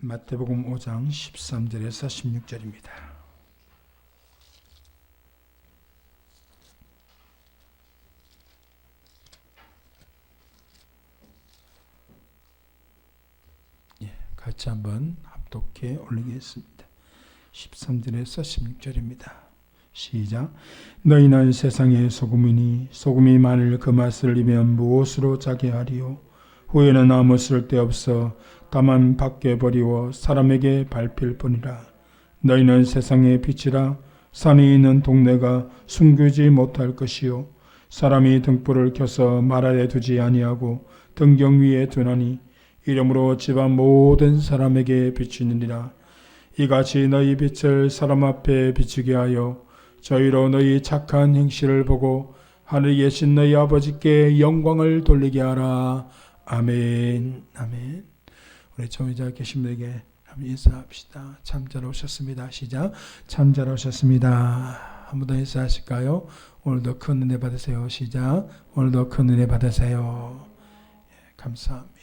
마태복음 5장 13절에서 16절입니다. 같이 한번 합독해 올리겠습니다. 13절에서 16절입니다. 시작. 너희는 세상의 소금이니 소금이 만일 그 맛을 잃으면 무엇으로 자게 하리요? 후에는 아무 쓸데없어 다만 밖에 버리워 사람에게 밟힐 뿐이라. 너희는 세상의 빛이라. 산이 있는 동네가 숨기지 못할 것이요 사람이 등불을 켜서 마라에 두지 아니하고 등경 위에 두나니 이름으로 집안 모든 사람에게 비추느니라. 이같이 너희 빛을 사람 앞에 비추게 하여 저희로 너희 착한 행실을 보고 하늘에 계신 너희 아버지께 영광을 돌리게 하라. 아멘. 아멘. 우리 정의자 계신 분에게 한번 인사합시다. 참 잘 오셨습니다. 시작. 참 잘 오셨습니다. 한 번 더 인사하실까요? 오늘도 큰 은혜 받으세요. 시작. 오늘도 큰 은혜 받으세요. 감사합니다.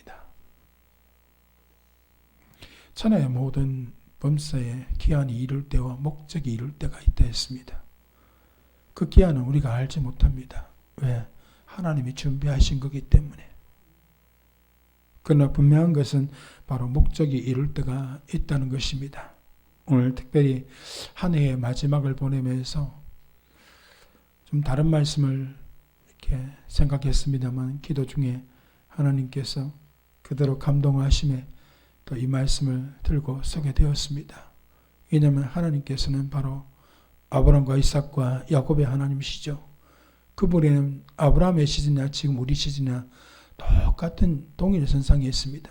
천하의 모든 범사에 기한이 이룰 때와 목적이 이룰 때가 있다 했습니다. 그 기한은 우리가 알지 못합니다. 왜? 하나님이 준비하신 거기 때문에. 그러나 분명한 것은 바로 목적이 이룰 때가 있다는 것입니다. 오늘 특별히 한 해의 마지막을 보내면서 좀 다른 말씀을 이렇게 생각했습니다만 기도 중에 하나님께서 그대로 감동하심에 또 이 말씀을 들고 서게 되었습니다. 왜냐하면 하나님께서는 바로 아브라함과 이삭과 야곱의 하나님이시죠. 그분에는 아브라함의 시즌이나 지금 우리 시즌이나 똑같은 동일 선상에 있습니다.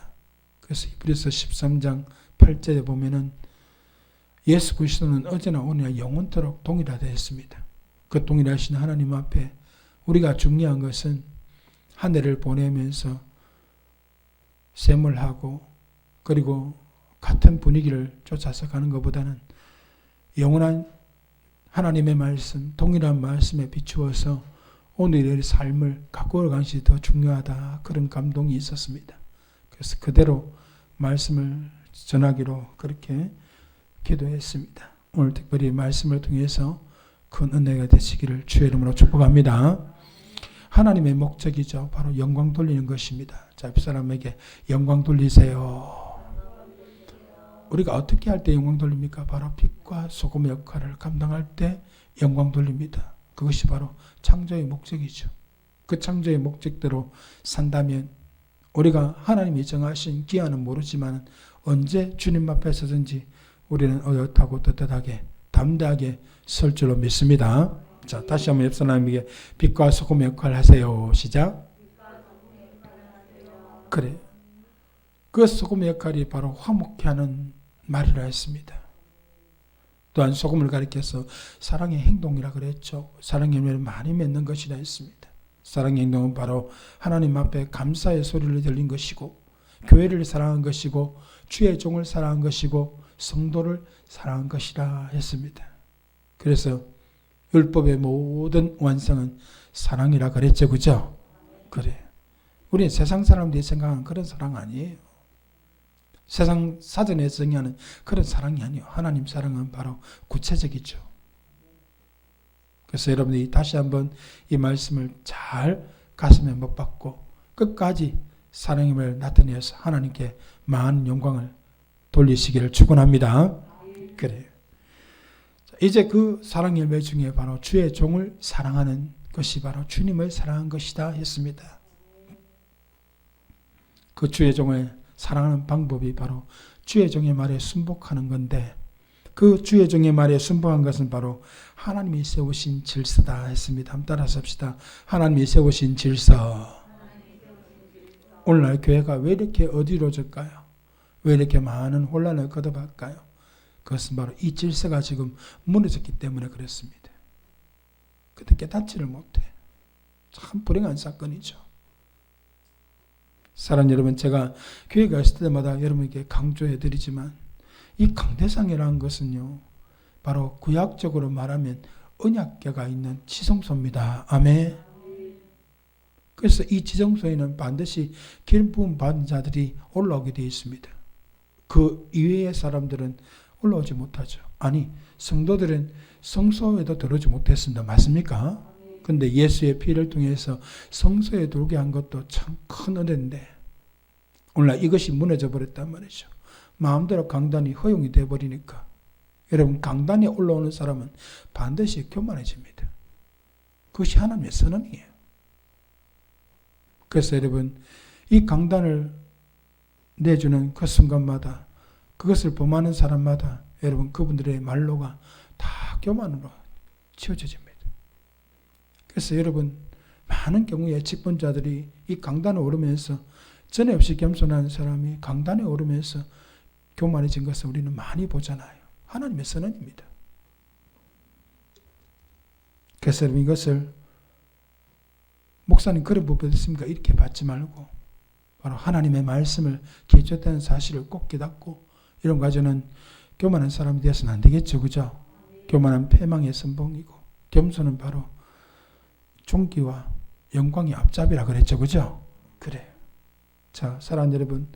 그래서 히브리서 13장 8절에 보면은 예수 그리스도는 어제나 오늘나 영원토록 동일하다 했습니다. 그 동일하신 하나님 앞에 우리가 중요한 것은 한 해를 보내면서 셈을하고 그리고 같은 분위기를 쫓아서 가는 것보다는 영원한 하나님의 말씀, 동일한 말씀에 비추어서 오늘의 삶을 가꾸어 가는 것이 더 중요하다. 그런 감동이 있었습니다. 그래서 그대로 말씀을 전하기로 그렇게 기도했습니다. 오늘 특별히 말씀을 통해서 큰 은혜가 되시기를 주의 이름으로 축복합니다. 하나님의 목적이죠. 바로 영광 돌리는 것입니다. 자, 옆 사람에게 영광 돌리세요. 우리가 어떻게 할 때 영광 돌립니까? 바로 빛과 소금의 역할을 감당할 때 영광 돌립니다. 그것이 바로 창조의 목적이죠. 그 창조의 목적대로 산다면 우리가 하나님이 정하신 기한은 모르지만 언제 주님 앞에 서든지 우리는 어엿하고 떳떳하게 담대하게 설 줄로 믿습니다. 자, 다시 한번 옆 사람에게 빛과 소금의 역할을 하세요. 시작. 그래. 그 소금의 역할이 바로 화목케 하는 말이라 했습니다. 또한 소금을 가리켜서 사랑의 행동이라 그랬죠. 사랑의 열매를 많이 맺는 것이라 했습니다. 사랑의 행동은 바로 하나님 앞에 감사의 소리를 들린 것이고 교회를 사랑한 것이고 주의 종을 사랑한 것이고 성도를 사랑한 것이라 했습니다. 그래서 율법의 모든 완성은 사랑이라 그랬죠. 그죠? 그래. 우리는 세상 사람들이 생각하는 그런 사랑 아니에요. 세상 사전에 정의하는 그런 사랑이 아니에요. 하나님 사랑은 바로 구체적이죠. 그래서 여러분들이 다시 한번 이 말씀을 잘 가슴에 못 박고 끝까지 사랑임을 나타내서 하나님께 많은 영광을 돌리시기를 축원합니다. 그래요. 이제 그 사랑 열매 중에 바로 주의 종을 사랑하는 것이 바로 주님을 사랑한 것이다 했습니다. 그 주의 종을 사랑하는 방법이 바로 주의 종의 말에 순복하는 건데 그 주의 종의 말에 순복한 것은 바로 하나님이 세우신 질서다 했습니다. 한번 따라서 합시다. 하나님이 세우신 질서. 오늘날 교회가 왜 이렇게 어디로질까요? 왜 이렇게 많은 혼란을 거듭할까요? 그것은 바로 이 질서가 지금 무너졌기 때문에 그렇습니다. 그때 깨닫지를 못해. 참 불행한 사건이죠. 사랑 여러분, 제가 교회 갔을 때마다 여러분에게 강조해 드리지만 이 강대상이라는 것은요, 바로 구약적으로 말하면 언약궤가 있는 지성소입니다. 아멘. 그래서 이 지성소에는 반드시 기름 부음 받은 자들이 올라오게 되어 있습니다. 그 이외의 사람들은 올라오지 못하죠. 아니, 성도들은 성소에도 들어오지 못했습니다. 맞습니까? 근데 예수의 피를 통해서 성소에 들어오게 한 것도 참 큰 은혜인데 오늘날 이것이 무너져 버렸단 말이죠. 마음대로 강단이 허용이 되어버리니까 여러분, 강단에 올라오는 사람은 반드시 교만해집니다. 그것이 하나님의 선언이에요. 그래서 여러분, 이 강단을 내주는 그 순간마다 그것을 범하는 사람마다 여러분, 그분들의 말로가 다 교만으로 치워져집니다. 그래서 여러분, 많은 경우에 직분자들이 이 강단에 오르면서 전에 없이 겸손한 사람이 강단에 오르면서 교만해진 것을 우리는 많이 보잖아요. 하나님의 선언입니다. 그래서 여러분, 이것을 목사님 그런 부분 있습니까? 이렇게 받지 말고 바로 하나님의 말씀을 기초되는 사실을 꼭 깨닫고 이런 과정은 교만한 사람이 되어서는 안 되겠죠. 그죠? 교만한 패망의 선봉이고 겸손은 바로 존귀와 영광의 앞잡이라 그랬죠. 그죠? 그래요. 자, 사랑하는 여러분,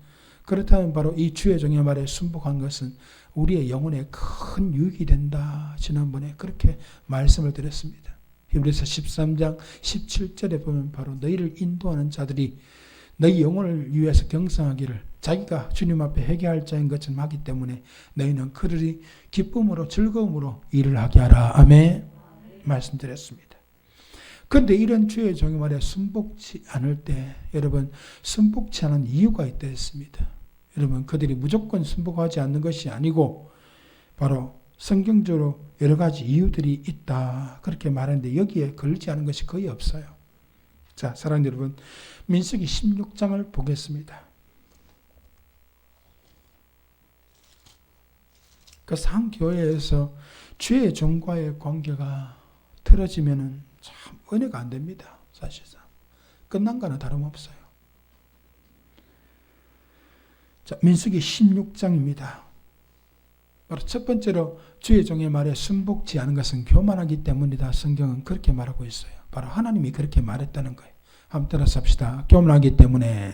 그렇다면 바로 이 주의 종의 말에 순복한 것은 우리의 영혼에 큰 유익이 된다. 지난번에 그렇게 말씀을 드렸습니다. 히브리서 13장 17절에 보면 바로 너희를 인도하는 자들이 너희 영혼을 위해서 경성하기를 자기가 주님 앞에 회개할 자인 것처럼 하기 때문에 너희는 그들이 기쁨으로 즐거움으로 일을 하게 하라. 아멘. 말씀드렸습니다. 그런데 이런 주의 종의 말에 순복치 않을 때 여러분, 순복치 않은 이유가 있다 했습니다. 여러분, 그들이 무조건 순복하지 않는 것이 아니고 바로 성경적으로 여러 가지 이유들이 있다 그렇게 말하는데 여기에 걸리지 않은 것이 거의 없어요. 자, 사랑하는 여러분, 민수기 16장을 보겠습니다. 그래서 한 교회에서 주의 종과의 관계가 틀어지면은 참 은혜가 안 됩니다. 사실상 끝난 거나 다름없어요. 자, 민수기 16장입니다. 바로 첫 번째로 주의 종의 말에 순복지 않은 것은 교만하기 때문이다. 성경은 그렇게 말하고 있어요. 바로 하나님이 그렇게 말했다는 거예요. 한번 따라서 합시다. 교만하기 때문에.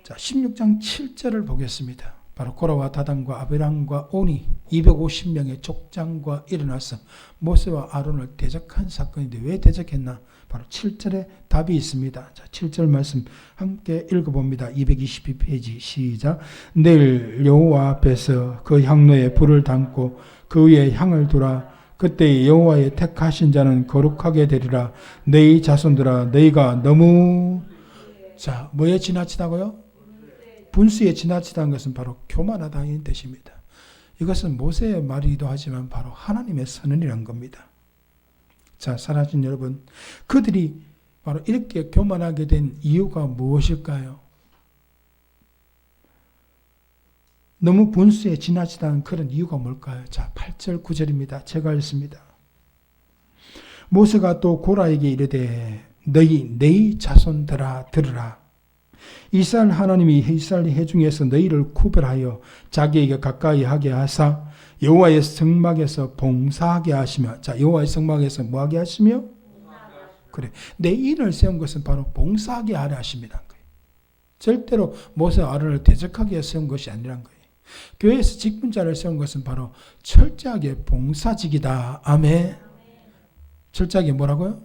자, 16장 7절을 보겠습니다. 바로 고라와 다단과 아비람과 온이 250명의 족장과 일어나서 모세와 아론을 대적한 사건인데 왜 대적했나? 바로 7절에 답이 있습니다. 자, 7절 말씀 함께 읽어봅니다. 222페이지 시작. 내일 여호와 앞에서 그 향로에 불을 담고 그 위에 향을 두라. 그때 여호와의 택하신 자는 거룩하게 되리라. 너희 자손들아, 너희가 너무 자, 뭐에 지나치다고요? 분수에 지나치다는 것은 바로 교만하다는 뜻입니다. 이것은 모세의 말이기도 하지만 바로 하나님의 선언이란 겁니다. 자, 사랑하신 여러분, 그들이 바로 이렇게 교만하게 된 이유가 무엇일까요? 너무 분수에 지나치다는 그런 이유가 뭘까요? 자, 8절 9절입니다. 제가 읽습니다. 모세가 또 고라에게 이르되 너희 자손들아 들으라. 이스라엘 하나님이 이스라엘 회중에서 너희를 구별하여 자기에게 가까이 하게 하사 여호와의 성막에서 봉사하게 하시며, 자, 여호와의 성막에서 뭐하게 하시며? 그래, 내 인을 세운 것은 바로 봉사하게 하려 하십니다. 절대로 모세와 아론을 대적하게 세운 것이 아니란 거예요. 교회에서 직분자를 세운 것은 바로 철저하게 봉사직이다. 아멘. 철저하게 뭐라고요?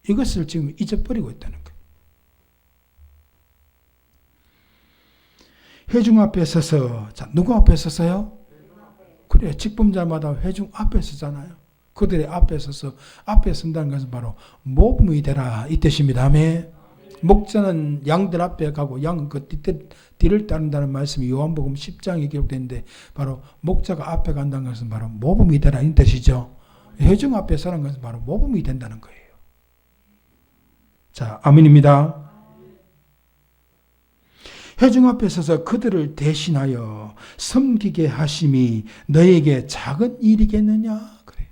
이것을 지금 잊어버리고 있다는 거예요. 회중 앞에 서서, 자, 누구 앞에 서서요? 그래, 직분자마다 회중 앞에 서잖아요. 그들의 앞에 서서 앞에 선다는 것은 바로 모범이 되라 이 뜻입니다. 아멘. 목자는 양들 앞에 가고 양은 그 뒤를 따른다는 말씀이 요한복음 10장에 기록되는데 바로 목자가 앞에 간다는 것은 바로 모범이 되라 이 뜻이죠. 회중 앞에 서는 것은 바로 모범이 된다는 거예요. 자, 아멘입니다. 회중 앞에 서서 그들을 대신하여 섬기게 하심이 너에게 작은 일이겠느냐? 그래요.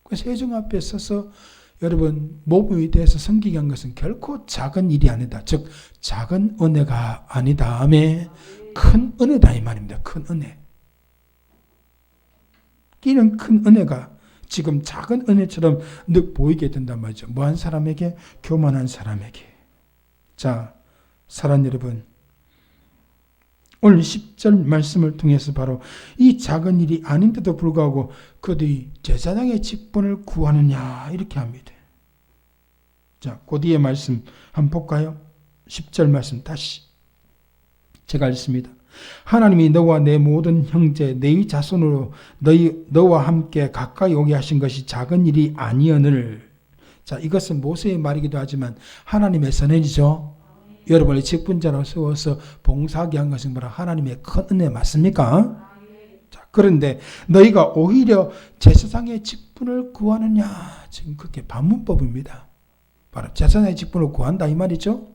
그래서 회중 앞에 서서 여러분 모범이 돼서 섬기게 한 것은 결코 작은 일이 아니다. 즉 작은 은혜가 아니다. 아멘. 큰 은혜다 이 말입니다. 큰 은혜. 이런 큰 은혜가 지금 작은 은혜처럼 늘 보이게 된단 말이죠. 뭐한 사람에게? 교만한 사람에게. 자, 사랑하는 여러분, 오늘 10절 말씀을 통해서 바로 이 작은 일이 아닌데도 불구하고 그들이 제사장의 직분을 구하느냐 이렇게 합니다. 자, 그 뒤에 말씀 한번 볼까요? 10절 말씀 다시 제가 읽습니다. 하나님이 너와 내 모든 형제 네 자손으로 너와 함께 가까이 오게 하신 것이 작은 일이 아니었느를. 자, 이것은 모세의 말이기도 하지만 하나님의 선언이죠. 여러분의 직분자로 세워서 봉사하게 한 것은 뭐라 하나님의 큰 은혜 맞습니까? 자, 그런데 너희가 오히려 제사장의 직분을 구하느냐, 지금 그게 반문법입니다. 바로 제사장의 직분을 구한다 이 말이죠.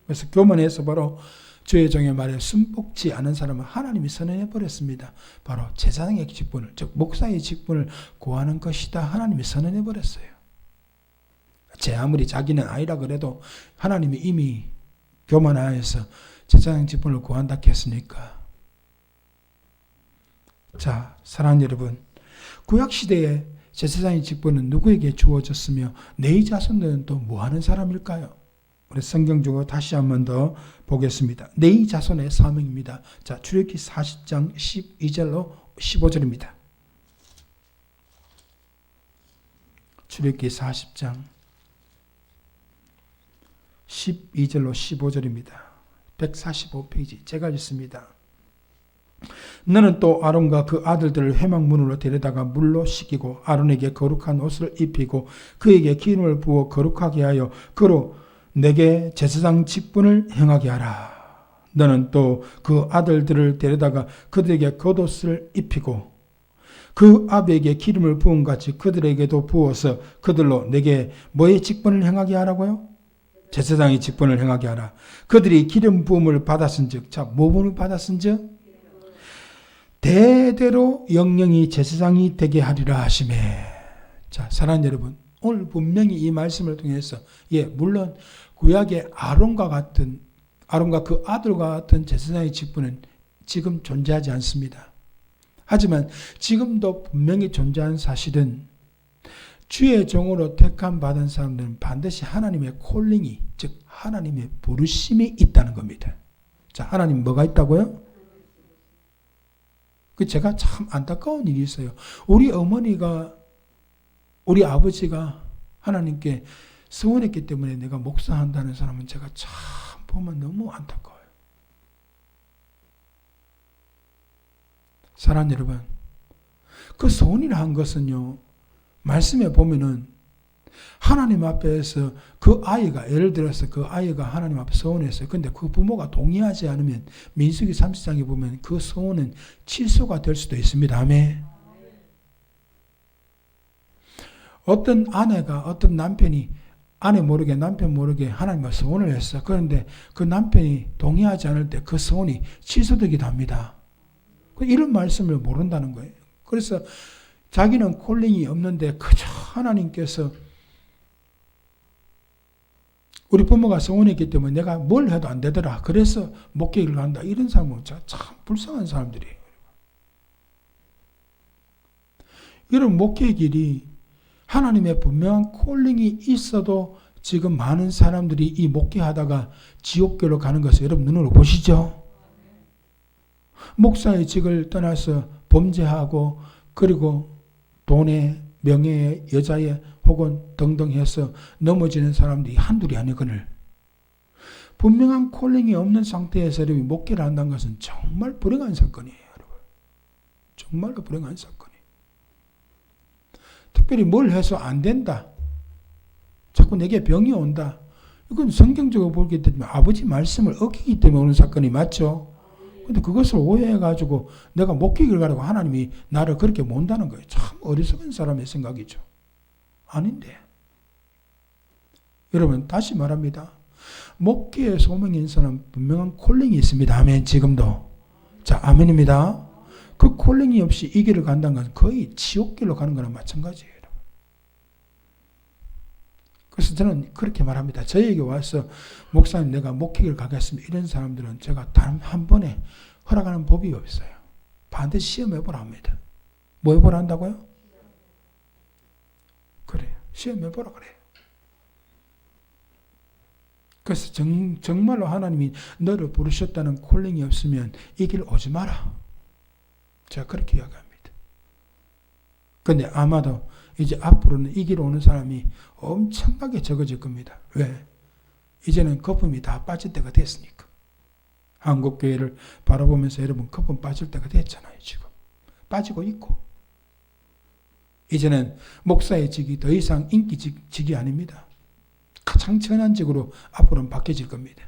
그래서 교문에서 바로 주의 종의 말에 순복지 않은 사람은 하나님이 선언해 버렸습니다. 바로 제사장의 직분을, 즉 목사의 직분을 구하는 것이다 하나님이 선언해 버렸어요. 제 아무리 자기는 아니라 그래도 하나님이 이미 교만하여서 제사장 직분을 구한다 했으니까. 자, 사랑하는 여러분, 구약시대에 제사장의 직분은 누구에게 주어졌으며 네 자손들은 또 뭐하는 사람일까요? 우리 성경적으로 다시 한 번 더 보겠습니다. 네 자손의 사명입니다. 자, 출애굽기 40장 12절로 15절입니다. 출애굽기 40장 12절로 15절입니다. 145페이지 제가 읽습니다. 너는 또 아론과 그 아들들을 회막문으로 데려다가 물로 씻기고 아론에게 거룩한 옷을 입히고 그에게 기름을 부어 거룩하게 하여 그로 내게 제사장 직분을 행하게 하라. 너는 또 그 아들들을 데려다가 그들에게 겉옷을 입히고 그 아비에게 기름을 부은 같이 그들에게도 부어서 그들로 내게 뭐의 직분을 행하게 하라고요? 제사장의 직분을 행하게 하라. 그들이 기름 부음을 받았은즉, 자, 뭐를 받았은즉 대대로 영영이 제사장이 되게 하리라 하시매. 자, 사랑하는 여러분, 오늘 분명히 이 말씀을 통해서 물론 구약의 아론과 그 아들과 같은 제사장의 직분은 지금 존재하지 않습니다. 하지만 지금도 분명히 존재하는 사실은 주의 종으로 택함 받은 사람들은 반드시 하나님의 콜링이, 즉 하나님의 부르심이 있다는 겁니다. 자, 하나님 뭐가 있다고요? 제가 참 안타까운 일이 있어요. 우리 어머니가, 우리 아버지가 하나님께 서원했기 때문에 내가 목사한다는 사람은 제가 참 보면 너무 안타까워요. 사랑하는 여러분, 그 서원이라 한 것은요, 말씀에 보면은 하나님 앞에서 그 아이가, 예를 들어서 그 아이가 하나님 앞에 서원했어요. 근데 그 부모가 동의하지 않으면 민수기 30장에 보면 그 서원은 취소가 될 수도 있습니다. 아멘. 어떤 아내가, 어떤 남편이 아내 모르게 남편 모르게 하나님 앞에 서원을 했어. 그런데 그 남편이 동의하지 않을 때 그 서원이 취소되기도 합니다. 이런 말씀을 모른다는 거예요. 그래서 자기는 콜링이 없는데 그저 하나님께서 우리 부모가 서원했기 때문에 내가 뭘 해도 안 되더라. 그래서 목회를 간다. 이런 사람은 참 불쌍한 사람들이에요. 이런 목회 길이 하나님의 분명한 콜링이 있어도 지금 많은 사람들이 이 목회하다가 지옥교로 가는 것을 여러분 눈으로 보시죠. 목사의 직을 떠나서 범죄하고 그리고 돈에 명예에 여자에 혹은 등등 해서 넘어지는 사람들이 한둘이 아니거늘. 분명한 콜링이 없는 상태에서 여러분이 목회를 한다는 것은 정말 불행한 사건이에요. 여러분. 정말로 불행한 사건이에요. 특별히 뭘 해서 안 된다. 자꾸 내게 병이 온다. 이건 성경적으로 보기 때문에 아버지 말씀을 어기기 때문에 오는 사건이 맞죠. 근데 그것을 오해해가지고 내가 목회를 가라고 하나님이 나를 그렇게 몬다는 거예요. 참 어리석은 사람의 생각이죠. 아닌데. 여러분 다시 말합니다. 목회의 소명인 사람 분명한 콜링이 있습니다. 아멘. 지금도. 자, 아멘입니다. 그 콜링이 없이 이 길을 간다는 것은 거의 지옥길로 가는 거랑 마찬가지예요. 그래서 저는 그렇게 말합니다. 저에게 와서 목사님 내가 목회를 가겠습니다. 이런 사람들은 제가 단 한 번에 허락하는 법이 없어요. 반드시 시험해보라 합니다. 뭐 해보라 한다고요? 그래요. 시험해보라 그래요. 그래서 정말로 하나님이 너를 부르셨다는 콜링이 없으면 이 길 오지 마라. 제가 그렇게 이야기합니다. 근데 아마도 이제 앞으로는 이 길 오는 사람이 엄청나게 적어질 겁니다. 왜? 이제는 거품이 다 빠질 때가 됐으니까. 한국교회를 바라보면서 여러분 거품 빠질 때가 됐잖아요. 지금 빠지고 있고, 이제는 목사의 직이 더 이상 인기직이 아닙니다. 가장 천한 직으로 앞으로는 바뀌어질 겁니다.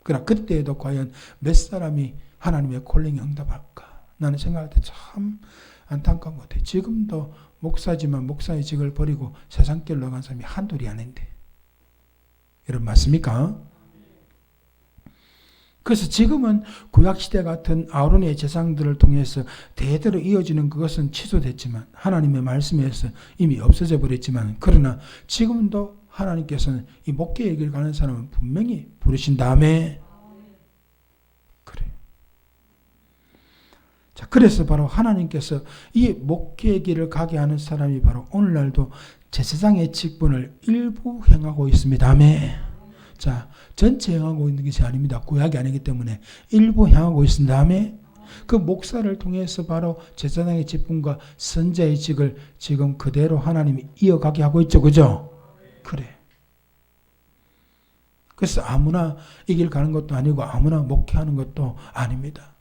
그러나 그때에도 과연 몇 사람이 하나님의 콜링에 응답할까? 나는 생각할 때 참 안타까운 것 같아요. 지금도 목사지만 목사의 직을 버리고 세상길로 나간 사람이 한둘이 아닌데. 여러분 맞습니까? 그래서 지금은 구약시대 같은 아론의 제사장들을 통해서 대대로 이어지는 그것은 취소됐지만, 하나님의 말씀에서 이미 없어져 버렸지만, 그러나 지금도 하나님께서는 이 목회의 길을 가는 사람은 분명히 부르신 다음에, 그래. 자, 그래서 바로 하나님께서 이 목회의 길을 가게 하는 사람이 바로 오늘날도 제사장의 직분을 일부 행하고 있습니다. 아멘. 자, 전체 행하고 있는 것이 아닙니다. 구약이 아니기 때문에 일부 행하고 있습니다. 다음에 그 목사를 통해서 바로 제사장의 직분과 선자의 직을 지금 그대로 하나님이 이어가게 하고 있죠. 그죠? 그래. 그래서 아무나 이 길 가는 것도 아니고 아무나 목회하는 것도 아닙니다.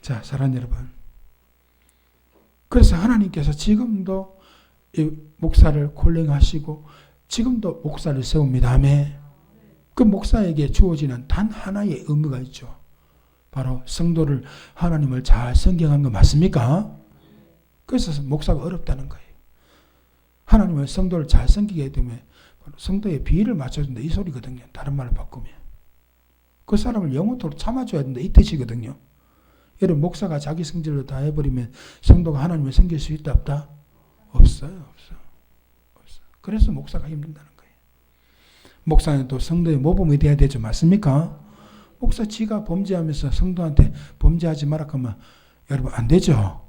자, 사랑하는 여러분. 그래서 하나님께서 지금도 이 목사를 콜링하시고 지금도 목사를 세웁니다. 아멘. 그 목사에게 주어지는 단 하나의 의무가 있죠. 바로 성도를, 하나님을 잘 섬경한 거 맞습니까? 그래서 목사가 어렵다는 거예요. 하나님을, 성도를 잘 섬기게 되면 성도의 비위를 맞춰준다 이 소리거든요. 다른 말로 바꾸면. 그 사람을 영원토록 참아줘야 된다 이 뜻이거든요. 여러분 목사가 자기 성질로 다 해버리면 성도가 하나님을 섬길 수 있다 없다? 없어요. 그래서 목사가 힘든다는 거예요. 목사는 또 성도의 모범이 돼야 되죠. 맞습니까? 목사 지가 범죄하면서 성도한테 범죄하지 마라 하면 여러분 안 되죠.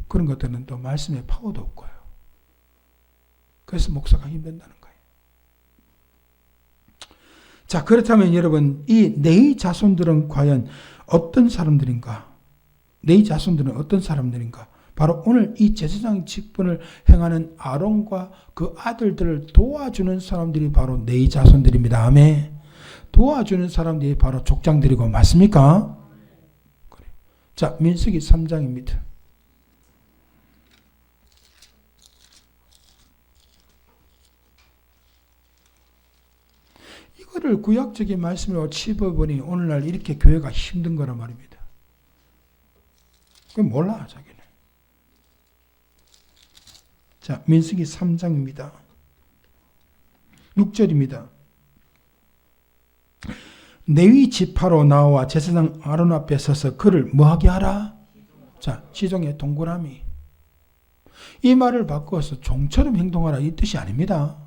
그런 것들은 또 말씀의 파워도 없고요. 그래서 목사가 힘든다는 거예요. 자, 그렇다면 여러분 이 네이 자손들은 과연 어떤 사람들인가? 네이 자손들은 어떤 사람들인가? 바로 오늘 이 제사장 직분을 행하는 아론과 그 아들들을 도와주는 사람들이 바로 네이 자손들입니다. 아멘. 도와주는 사람들이 바로 족장들이고 맞습니까? 그래. 자, 민수기 3장입니다. 이거를 구약적인 말씀으로 짚어보니 오늘날 이렇게 교회가 힘든 거란 말입니다. 그건 몰라 자기는. 자, 민수기 3장입니다. 6절입니다. 레위 지파로 나와 제사장 아론 앞에 서서 그를 뭐하게 하라? 자, 시종의 동그라미. 이 말을 바꿔서 종처럼 행동하라 이 뜻이 아닙니다.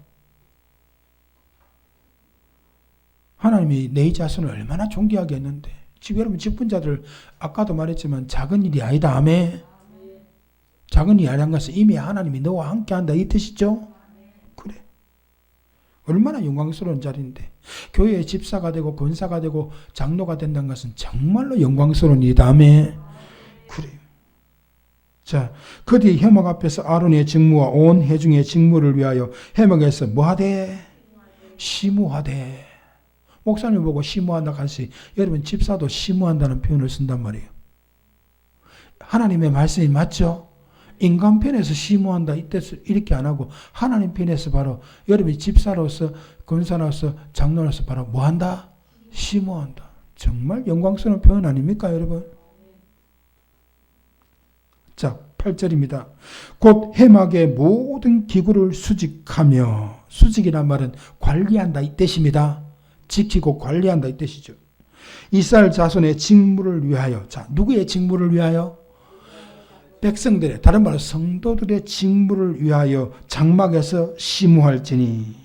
하나님이 네 자손을 얼마나 존귀하게 했는데, 지금 여러분 직분자들 아까도 말했지만 작은 일이 아니다. 아멘. 작은 일이 아니란 것은 이미 하나님이 너와 함께한다 이 뜻이죠. 그래. 얼마나 영광스러운 자리인데 교회의 집사가 되고 권사가 되고 장로가 된다는 것은 정말로 영광스러운 일이다. 아멘. 그래. 자, 그 뒤에 회막 앞에서 아론의 직무와 온 회중의 직무를 위하여 회막에서 뭐하되? 시무하되. 목사님 보고 시무한다 하시. 여러분 집사도 시무한다는 표현을 쓴단 말이에요. 하나님의 말씀이 맞죠? 인간 편에서 시무한다 이 뜻을 이렇게 안 하고 하나님 편에서 바로 여러분이 집사로서 권사로서 장로로서 바로 뭐한다? 시무한다. 정말 영광스러운 표현 아닙니까 여러분? 자, 8절입니다. 곧 회막의 모든 기구를 수직하며, 수직이란 말은 관리한다 이 뜻입니다. 지키고 관리한다 이 뜻이죠. 이스라엘 자손의 직무를 위하여. 자, 누구의 직무를 위하여? 백성들의, 다른 말로 성도들의 직무를 위하여 장막에서 시무할지니.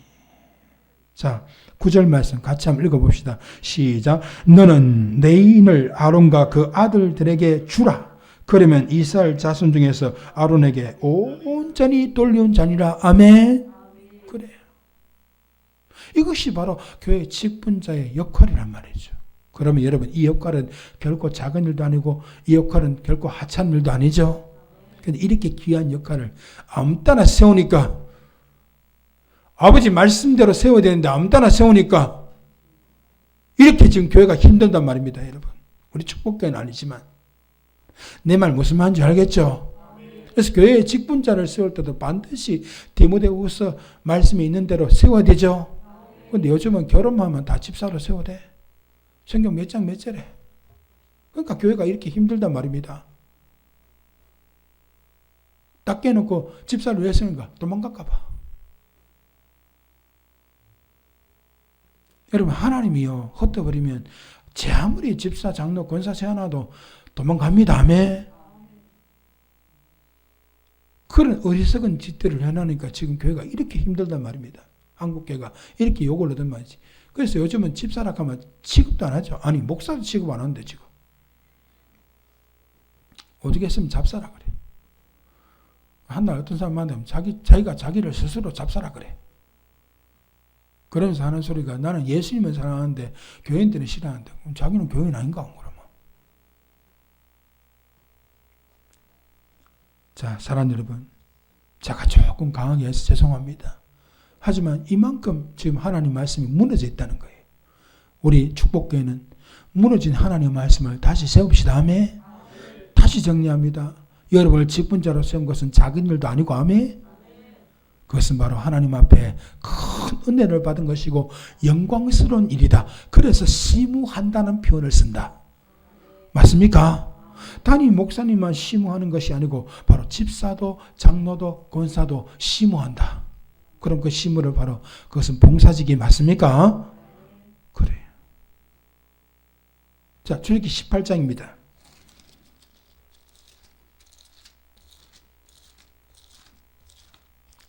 자, 9절 말씀 같이 한번 읽어봅시다. 시작. 너는 내 인을 아론과 그 아들들에게 주라. 그러면 이스라엘 자손 중에서 아론에게 온전히 돌려온 자니라. 아멘. 그래. 이것이 바로 교회 직분자의 역할이란 말이죠. 그러면 여러분, 이 역할은 결코 작은 일도 아니고 이 역할은 결코 하찮은 일도 아니죠. 근데 이렇게 귀한 역할을 아무 때나 세우니까, 아버지 말씀대로 세워야 되는데 아무 때나 세우니까 이렇게 지금 교회가 힘들단 말입니다, 여러분. 우리 축복교회는 아니지만. 내 말 무슨 말인지 알겠죠? 그래서 교회의 직분자를 세울 때도 반드시 디모데후서 말씀이 있는 대로 세워야 되죠. 근데 요즘은 결혼하면 다 집사로 세워대. 성경 몇 장 몇 절에. 그러니까 교회가 이렇게 힘들단 말입니다. 딱 깨놓고 집사를 왜 세우는가? 도망갈까 봐. 여러분, 하나님이요, 헛되버리면 제 아무리 집사, 장로, 권사 세워놔도 도망갑니다. 아멘. 그런 어리석은 짓들을 해놓으니까 지금 교회가 이렇게 힘들단 말입니다. 한국교회가 이렇게 욕을 얻은 말이지. 그래서 요즘은 집사라 하면 취급도 안 하죠. 아니, 목사도 취급 안 하는데 지금. 오죽 했으면 잡사라 그래. 한날 어떤 사람 만나면 자기가 자기를 스스로 잡사라 그래. 그러면서 하는 소리가, 나는 예수님을 사랑하는데 교인들은 싫어하는데, 그럼 자기는 교인 아닌가? 그러면. 자, 사랑하는 여러분, 제가 조금 강하게 해서 죄송합니다. 하지만 이만큼 지금 하나님 말씀이 무너져 있다는 거예요. 우리 축복교회는 무너진 하나님의 말씀을 다시 세웁시다. 아멘. 다시 정리합니다. 여러분을 직분자로 세운 것은 작은 일도 아니고, 아멘. 그것은 바로 하나님 앞에 큰 은혜를 받은 것이고 영광스러운 일이다. 그래서 시무한다는 표현을 쓴다. 맞습니까? 단임 목사님만 시무하는 것이 아니고 바로 집사도 장로도 권사도 시무한다. 그럼 그 시무를 바로, 그것은 봉사직이 맞습니까? 그래요. 자, 출애굽기 18장입니다.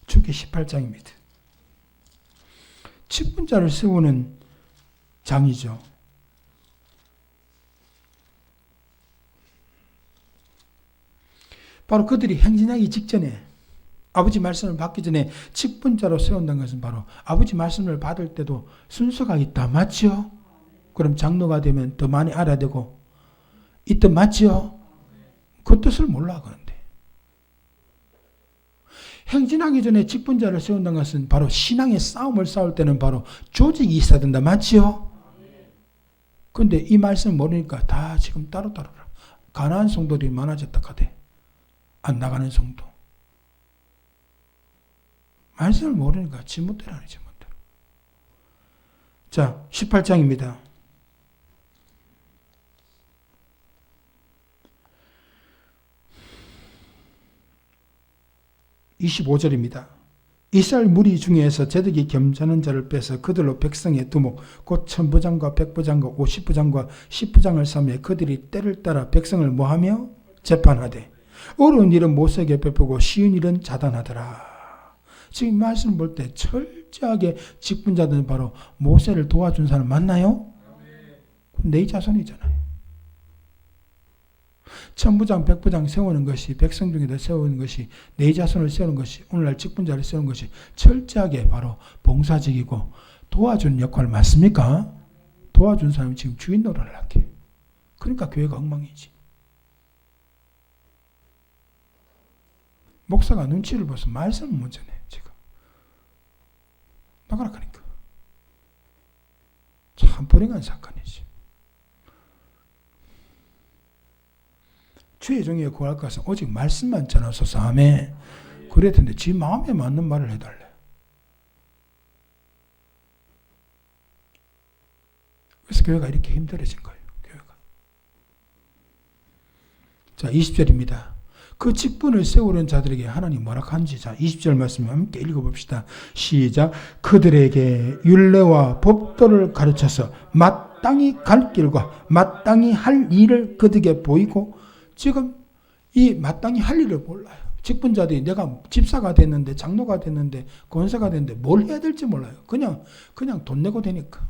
출애굽기 18장입니다. 직분자를 세우는 장이죠. 바로 그들이 행진하기 직전에, 아버지 말씀을 받기 전에 직분자로 세운다는 것은 바로 아버지 말씀을 받을 때도 순서가 있다. 맞죠? 그럼 장로가 되면 더 많이 알아야 되고, 이 뜻 맞죠? 그 뜻을 몰라 그런데. 행진하기 전에 직분자를 세운다는 것은 바로 신앙의 싸움을 싸울 때는 바로 조직이 있어야 된다. 맞죠? 근데 이 말씀을 모르니까 다 지금 따로따로 가난한 성도들이 많아졌다 카대. 안 나가는 성도. 말씀을 모르니까 지멋대로 하네, 지멋대로. 자, 18장입니다. (25절입니다) 이스라엘 무리 중에서 제득이 겸자는 자를 빼서 그들로 백성의 두목 곧 천부장과 백부장과 50부장과 10부장을 삼매 그들이 때를 따라 백성을 뭐하며 재판하되 어려운 일은 모세에게 베푸고 쉬운 일은 자단하더라. 지금 말씀 볼 때 철저하게 직분자들은 바로 모세를 도와준 사람 맞나요? 네 자손이잖아요. 천부장, 백부장 세우는 것이, 백성 중에다 세우는 것이, 네 자손을 세우는 것이, 오늘날 직분자를 세우는 것이 철저하게 바로 봉사직이고 도와준 역할 맞습니까? 도와준 사람이 지금 주인 노릇을 하게. 그러니까 교회가 엉망이지. 목사가 눈치를 봐서 말씀은 문제네, 지금. 나가라 하니까. 참 불행한 사건이지. 주의 종이 구할 것은 오직 말씀만 전하소서. 아멘. 그랬는데 지 마음에 맞는 말을 해달래. 그래서 교회가 이렇게 힘들어진 거예요. 교회가. 자, 20절입니다. 그 직분을 세우는 자들에게 하나님 뭐라 한지, 자 20절 말씀 함께 읽어봅시다. 시작. 그들에게 율례와 법도를 가르쳐서 마땅히 갈 길과 마땅히 할 일을 그들에게 보이고, 지금 이 마땅히 할 일을 몰라요. 직분자들이 내가 집사가 됐는데, 장로가 됐는데, 권사가 됐는데 뭘 해야 될지 몰라요. 그냥 돈 내고 되니까.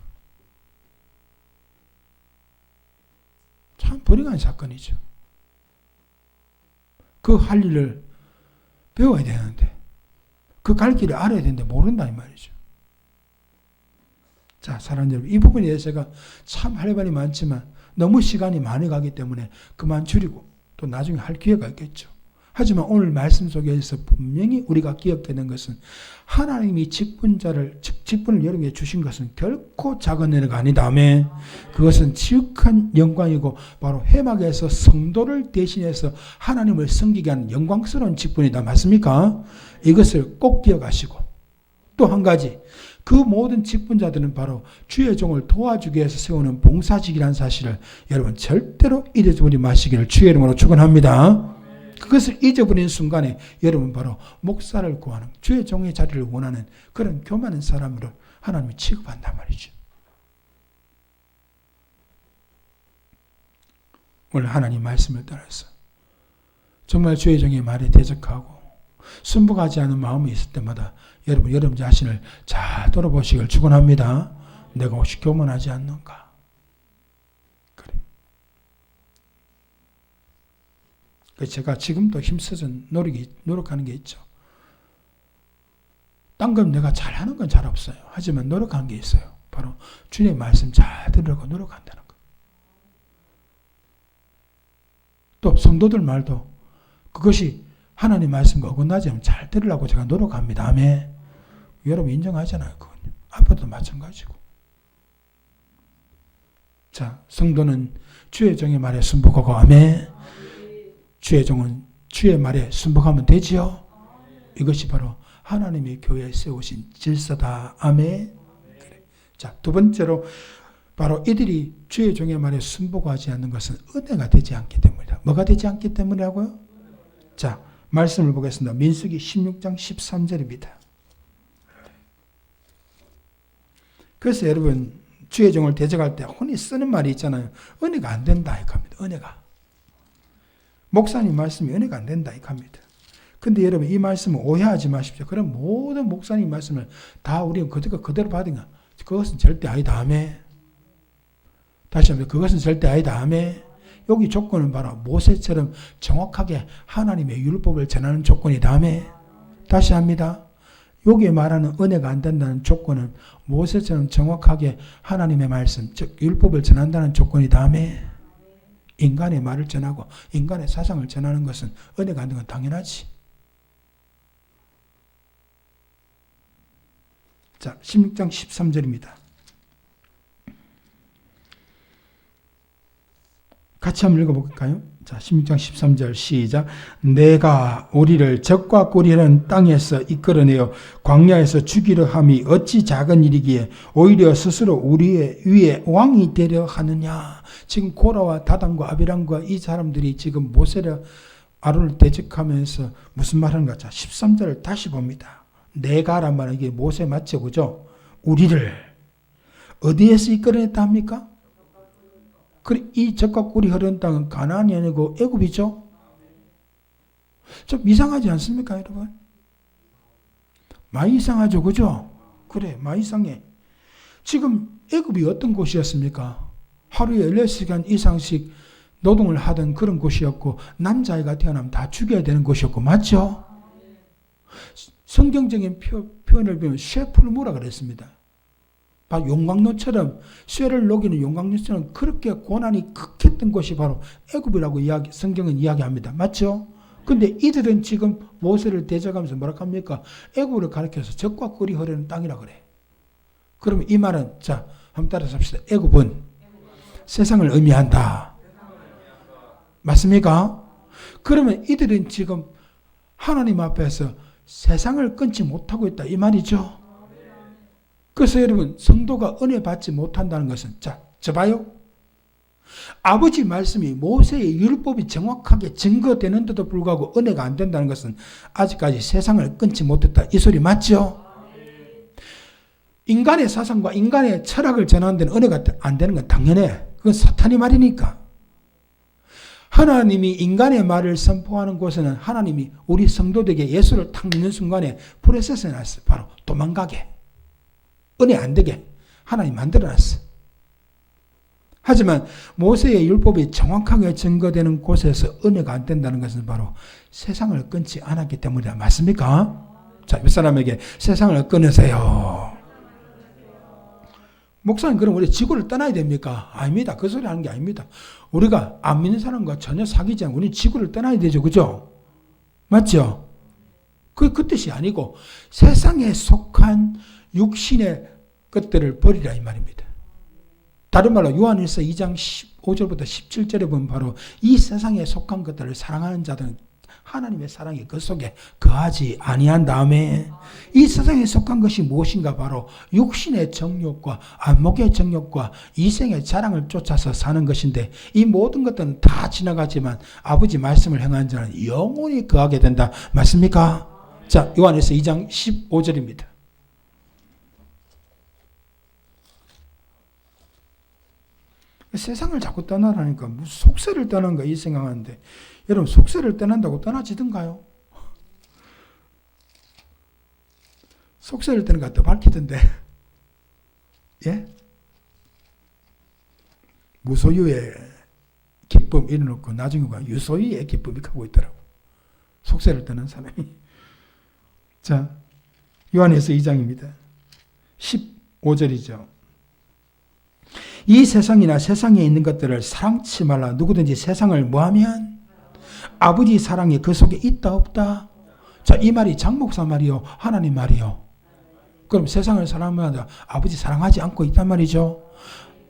참 불행한 사건이죠. 그 할 일을 배워야 되는데, 그 갈 길을 알아야 되는데 모른다 이 말이죠. 자, 사랑하는 여러분, 이 부분에 대해서 제가 참 할 말이 많지만 너무 시간이 많이 가기 때문에 그만 줄이고 또 나중에 할 기회가 있겠죠. 하지만 오늘 말씀 속에서 분명히 우리가 기억되는 것은 하나님이 직분자를, 직분을 여러분에게 주신 것은 결코 작은 은혜가 아니다. 아멘. 그것은 지극한 영광이고 바로 회막에서 성도를 대신해서 하나님을 섬기게 하는 영광스러운 직분이다. 맞습니까? 이것을 꼭 기억하시고 또 한 가지, 그 모든 직분자들은 바로 주의 종을 도와주기 위해서 세우는 봉사직이라는 사실을 여러분 절대로 잊어버리지 마시기를 주의 이름으로 축원합니다. 그것을 잊어버린 순간에 여러분 바로 목사를 구하는 주의 종의 자리를 원하는 그런 교만한 사람으로 하나님이 취급한단 말이죠. 오늘 하나님 말씀을 따라서 정말 주의 종의 말에 대적하고 순복하지 않은 마음이 있을 때마다 여러분 자신을 잘 돌아보시길 축원합니다. 내가 혹시 교만하지 않는가? 그래. 제가 지금도 힘써서 노력하는 게 있죠. 딴 건 내가 잘하는 건 잘 없어요. 하지만 노력하는 게 있어요. 바로 주님의 말씀 잘 들으려고 노력한다는 거. 또 성도들 말도 그것이 하나님 말씀과 어긋나지 않으면 잘 들으려고 제가 노력합니다. 아멘. 여러분 인정하잖아요. 그건요. 아빠도 마찬가지고. 자, 성도는 주의 종의 말에 순복하고 아멘. 주의 종은 주의 말에 순복하면 되지요. 이것이 바로 하나님의 교회에 세우신 질서다. 아멘. 그래. 자, 두 번째로 바로 이들이 주의 종의 말에 순복하지 않는 것은 은혜가 되지 않기 때문이다. 뭐가 되지 않기 때문이라고요? 자, 말씀을 보겠습니다. 민수기 16장 13절입니다. 그래서 여러분 주의 종을 대적할 때 흔히 쓰는 말이 있잖아요. 은혜가 안 된다 이겁니다. 은혜가. 목사님 말씀이 은혜가 안 된다 이겁니다. 근데 여러분 이 말씀을 오해하지 마십시오. 그럼 모든 목사님 말씀을 다 우리가 그대로 받으면 그것은 절대 아니다. 아멘. 다시 한번 그것은 절대 아니다. 아멘. 여기 조건은 바로 모세처럼 정확하게 하나님의 율법을 전하는 조건이다. 아멘. 다시 합니다. 여기에 말하는 은혜가 안 된다는 조건은 모세처럼 정확하게 하나님의 말씀, 즉 율법을 전한다는 조건이다. 아멘. 인간의 말을 전하고 인간의 사상을 전하는 것은 은혜가 안 되는 건 당연하지. 자, 16장 13절입니다. 같이 한번 읽어볼까요? 자, 16장 13절 시작. 내가 우리를 적과 꿀이라는 땅에서 이끌어내어 광야에서 죽이려 함이 어찌 작은 일이기에 오히려 스스로 우리의 위에 왕이 되려 하느냐. 지금 고라와 다단과 아비람과 이 사람들이 지금 모세라 아론을 대적하면서 무슨 말하는가? 자, 13절을 다시 봅니다. 내가란 말은 이게 모세 맞죠? 그죠? 우리를 어디에서 이끌어냈다 합니까? 이 적과 꿀이 흐르는 땅은 가나안이 아니고 애굽이죠. 좀 이상하지 않습니까, 여러분? 많이 이상하죠, 그죠? 그래, 많이 이상해. 지금 애굽이 어떤 곳이었습니까? 하루에 16시간 이상씩 노동을 하던 그런 곳이었고 남자아이가 태어나면 다 죽여야 되는 곳이었고 맞죠? 성경적인 표현을 보면 쉐풀무라 그랬습니다. 용광로처럼 쇠를 녹이는 용광로처럼 그렇게 고난이 극했던 곳이 바로 애굽이라고 성경은 이야기합니다. 맞죠? 근데 이들은 지금 모세를 대적하면서 뭐라고 합니까? 애굽을 가리켜서 적과 꿀이 흐르는 땅이라 그래. 그러면 이 말은 자 한번 따라서 합시다. 애굽은 세상을 의미한다. 맞습니까? 그러면 이들은 지금 하나님 앞에서 세상을 끊지 못하고 있다 이 말이죠. 그래서 여러분 성도가 은혜 받지 못한다는 것은 자, 저 봐요. 아버지 말씀이 모세의 율법이 정확하게 증거되는데도 불구하고 은혜가 안 된다는 것은 아직까지 세상을 끊지 못했다. 이 소리 맞죠? 인간의 사상과 인간의 철학을 전하는 데는 은혜가 안 되는 건 당연해. 그건 사탄이 말이니까. 하나님이 인간의 말을 선포하는 곳에는 하나님이 우리 성도들에게 예수를 탁 믿는 순간에 프로세스 해놨어요. 바로 도망가게. 은혜 안 되게 하나님 만들어놨어. 하지만 모세의 율법이 정확하게 증거되는 곳에서 은혜가 안 된다는 것은 바로 세상을 끊지 않았기 때문이다. 맞습니까? 자, 옆 사람에게 세상을 끊으세요. 목사님 그럼 우리 지구를 떠나야 됩니까? 아닙니다. 그 소리 하는 게 아닙니다. 우리가 안 믿는 사람과 전혀 사귀지 않고 우리 지구를 떠나야 되죠. 그죠? 맞죠? 그 뜻이 아니고 세상에 속한 육신의 것들을 버리라 이 말입니다. 다른 말로 요한일서 2장 15절부터 17절에 보면 바로 이 세상에 속한 것들을 사랑하는 자들은 하나님의 사랑이 그 속에 거하지 아니한 다음에 이 세상에 속한 것이 무엇인가 바로 육신의 정욕과 안목의 정욕과 이생의 자랑을 쫓아서 사는 것인데 이 모든 것들은 다 지나가지만 아버지 말씀을 행하는 자는 영원히 거하게 된다. 맞습니까? 자, 요한일서 2장 15절입니다. 세상을 자꾸 떠나라니까 무슨 속세를 떠난가 이 생각하는데 여러분 속세를 떠난다고 떠나지든가요? 속세를 떠나니까 더 밝히던데 예? 무소유의 기쁨 이래놓고 나중에 봐 유소유의 기쁨이 가고 있더라고. 속세를 떠난 사람이. 자, 요한일서 2장입니다. 15절이죠. 이 세상이나 세상에 있는 것들을 사랑치 말라. 누구든지 세상을 뭐하면 아버지 사랑이 그 속에 있다 없다. 자, 이 말이 장목사 말이요 하나님 말이요. 그럼 세상을 사랑하면 아버지 사랑하지 않고 있단 말이죠.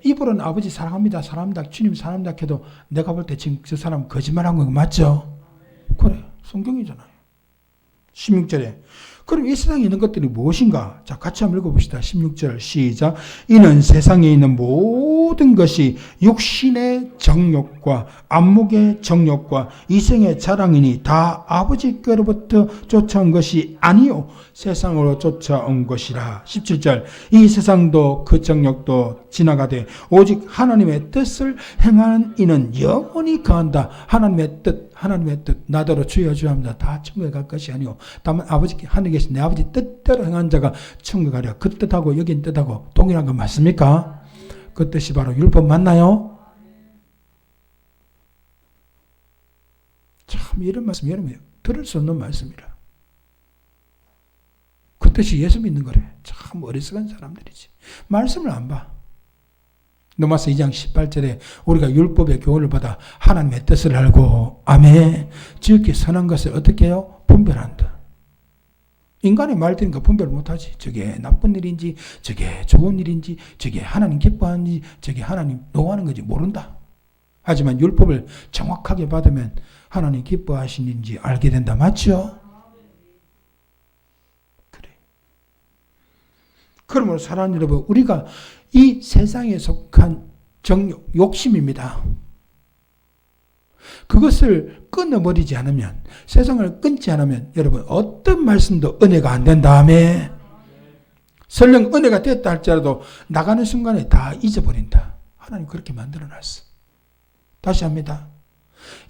입으로는 아버지 사랑합니다 사랑합니다 주님 사랑합니다 해도 내가 볼 때 지금 저 사람 거짓말한 거 맞죠? 그래 성경이잖아요. 16절에 그럼 이 세상에 있는 것들이 무엇인가? 자, 같이 한번 읽어봅시다. 16절 시작. 이는 세상에 있는 모든 것이 육신의 정욕과 안목의 정욕과 이생의 자랑이니 다 아버지께로부터 쫓아온 것이 아니요 세상으로 쫓아온 것이라. 17절 이 세상도 그 정욕도 지나가되 오직 하나님의 뜻을 행하는 이는 영원히 거한다. 하나님의 뜻 나더러 주여 주여 합니다. 다 천국에 갈 것이 아니오 다만 아버지 하늘에 계신 내 아버지 뜻대로 행한 자가 천국에 가랴. 그 뜻하고 여긴 뜻하고 동일한 거 맞습니까? 그 뜻이 바로 율법 맞나요? 참 이런 말씀 여러분 들을 수 없는 말씀이라. 그 뜻이 예수 믿는 거래. 참 어리석은 사람들이지. 말씀을 안 봐. 로마서 2장 18절에 우리가 율법의 교훈을 받아 하나님의 뜻을 알고 아멘 지극히 선한 것을 어떻게 해요? 분별한다. 인간의 말 들으니까 분별 못하지. 저게 나쁜 일인지 저게 좋은 일인지 저게 하나님 기뻐하는지 저게 하나님 노하는 건지 모른다. 하지만 율법을 정확하게 받으면 하나님 기뻐하시는지 알게 된다. 맞죠? 그래. 그러므로 사랑하는 여러분 우리가 이 세상에 속한 정욕, 욕심입니다. 그것을 끊어버리지 않으면 세상을 끊지 않으면 여러분 어떤 말씀도 은혜가 안 된 다음에 설령 은혜가 됐다 할지라도 나가는 순간에 다 잊어버린다. 하나님 그렇게 만들어놨어. 다시 합니다.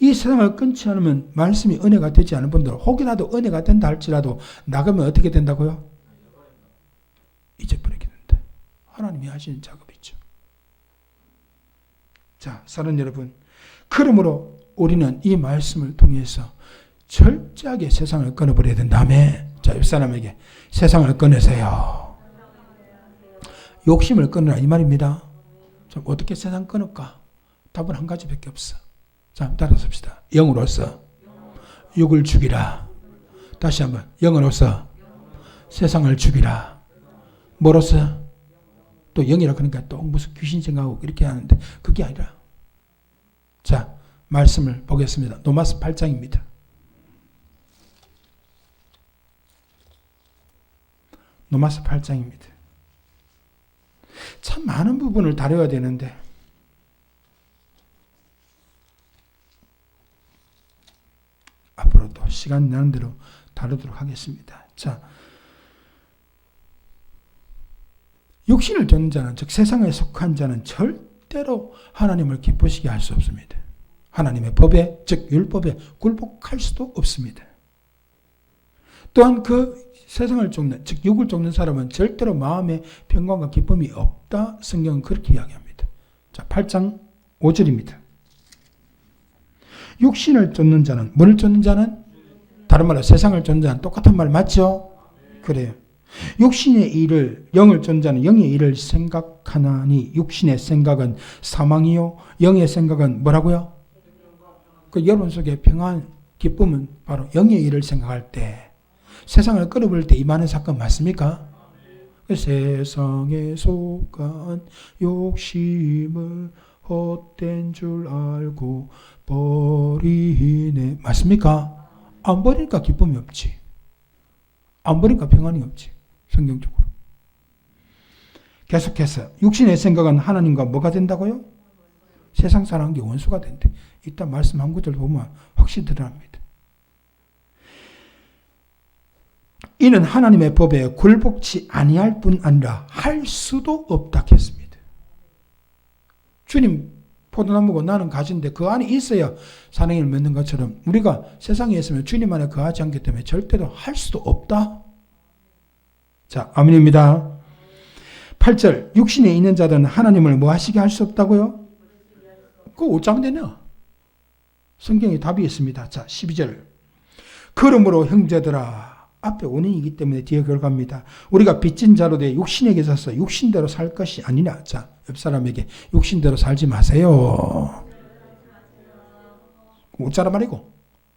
이 세상을 끊지 않으면 말씀이 은혜가 되지 않은 분들 혹이라도 은혜가 된다 할지라도 나가면 어떻게 된다고요? 잊어버리게 된다. 하나님이 하시는 작업이죠. 자, 사랑하는 여러분 그러므로 우리는 이 말씀을 통해서 철저하게 세상을 끊어버려야 된다며. 자, 옆 사람에게 세상을 끊으세요. 욕심을 끊으라 이 말입니다. 자, 어떻게 세상 끊을까? 답은 한 가지밖에 없어. 자, 따라서 봅시다. 영으로서 육을 죽이라. 다시 한번 영으로서 세상을 죽이라. 뭐로서? 또 영이라 그러니까 또 무슨 귀신 생각하고 이렇게 하는데 그게 아니라. 자, 말씀을 보겠습니다. 로마서 8장입니다. 로마서 8장입니다. 참 많은 부분을 다뤄야 되는데 앞으로도 시간 나는 대로 다루도록 하겠습니다. 자, 육신을 쫓는 자는 즉 세상에 속한 자는 절대로 하나님을 기쁘시게 할 수 없습니다. 하나님의 법에 즉 율법에 굴복할 수도 없습니다. 또한 그 세상을 쫓는 즉 육을 쫓는 사람은 절대로 마음에 평강과 기쁨이 없다. 성경은 그렇게 이야기합니다. 자, 8장 5절입니다. 육신을 쫓는 자는 뭐를 쫓는 자는? 다른 말로 세상을 쫓는 자는 똑같은 말 맞죠? 그래요. 육신의 일을, 영을 존재하는 영의 일을 생각하나니 육신의 생각은 사망이요 영의 생각은 뭐라고요? 그 여러분 속에 평안, 기쁨은 바로 영의 일을 생각할 때, 세상을 끌어버릴 때 임하는 사건 맞습니까? 세상에 속한 욕심을 헛된 줄 알고 버리네. 맞습니까? 안 버리니까 기쁨이 없지. 안 버리니까 평안이 없지. 성경적으로. 계속해서 육신의 생각은 하나님과 뭐가 된다고요? 세상 사람과 원수가 된대. 이따 말씀 한 구절 보면 확실히 드러납니다. 이는 하나님의 법에 굴복치 아니할 뿐 아니라 할 수도 없다 했습니다. 주님 포도나무고 나는 가지인데 그 안에 있어야 산행을 맺는 것처럼 우리가 세상에 있으면 주님 안에 거하지 않기 때문에 절대로 할 수도 없다. 자, 아멘입니다. 8절, 육신에 있는 자들은 하나님을 뭐 하시게 할 수 없다고요? 그거 어쩌면 되냐? 성경에 답이 있습니다. 자, 12절. 그러므로 형제들아, 앞에 원인이기 때문에 뒤에 결과입니다. 우리가 빚진 자로 돼 육신에게 있어서 육신대로 살 것이 아니냐. 자, 옆 사람에게 육신대로 살지 마세요. 어쩌라 말이고.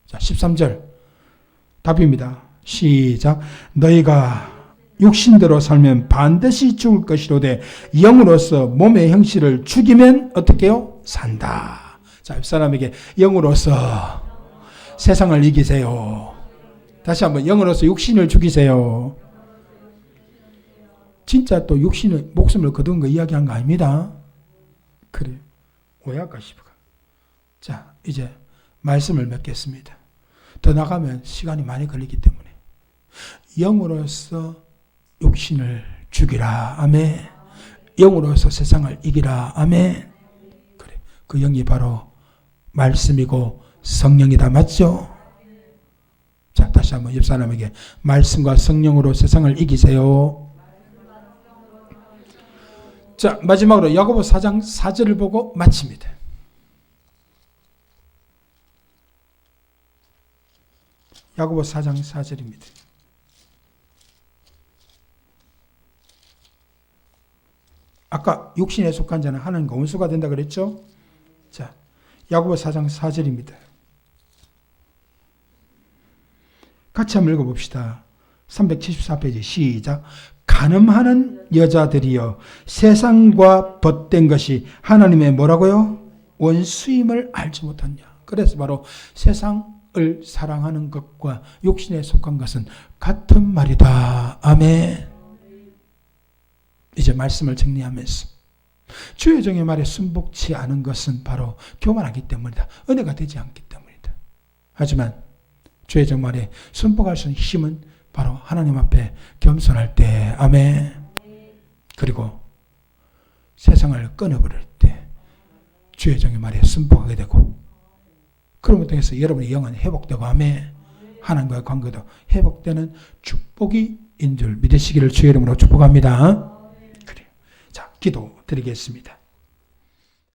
자, 13절 답입니다. 시작. 너희가 육신대로 살면 반드시 죽을 것이로되 영으로서 몸의 형실을 죽이면 어떻게 해요? 산다. 자, 옆 사람에게 영으로서 세상을 이기세요. 다시 한번 영으로서 육신을 죽이세요. 진짜 또 육신의 목숨을 거둔 거 이야기한 거 아닙니다. 그래, 오해할까 싶어. 자, 이제 말씀을 맺겠습니다. 더 나가면 시간이 많이 걸리기 때문에 영으로서 육신을 죽이라. 아멘. 영으로서 세상을 이기라. 아멘. 그래, 그 영이 바로 말씀이고 성령이다. 맞죠? 자, 다시 한번 옆 사람에게 말씀과 성령으로 세상을 이기세요. 자, 마지막으로 야고보 4장 4절을 보고 마칩니다. 야고보 4장 4절입니다. 아까 육신에 속한 자는 하나님과 원수가 된다 그랬죠? 자, 야고보 4장 4절입니다. 같이 한번 읽어봅시다. 374페이지 시작. 간음하는 여자들이여 세상과 벗된 것이 하나님의 뭐라고요? 원수임을 알지 못하냐. 그래서 바로 세상을 사랑하는 것과 육신에 속한 것은 같은 말이다. 아멘. 이제 말씀을 정리하면서 주의 종의 말에 순복치 않은 것은 바로 교만하기 때문이다. 은혜가 되지 않기 때문이다. 하지만 주의 종 말에 순복할 수 있는 힘은 바로 하나님 앞에 겸손할 때. 아멘. 그리고 세상을 끊어버릴 때 주의 종의 말에 순복하게 되고, 그러므로 통해서 여러분의 영은 회복되고, 아멘. 하나님과의 관계도 회복되는 축복이 인 줄 믿으시기를 주의 이름으로 축복합니다. 그래요. 자, 기도 드리겠습니다.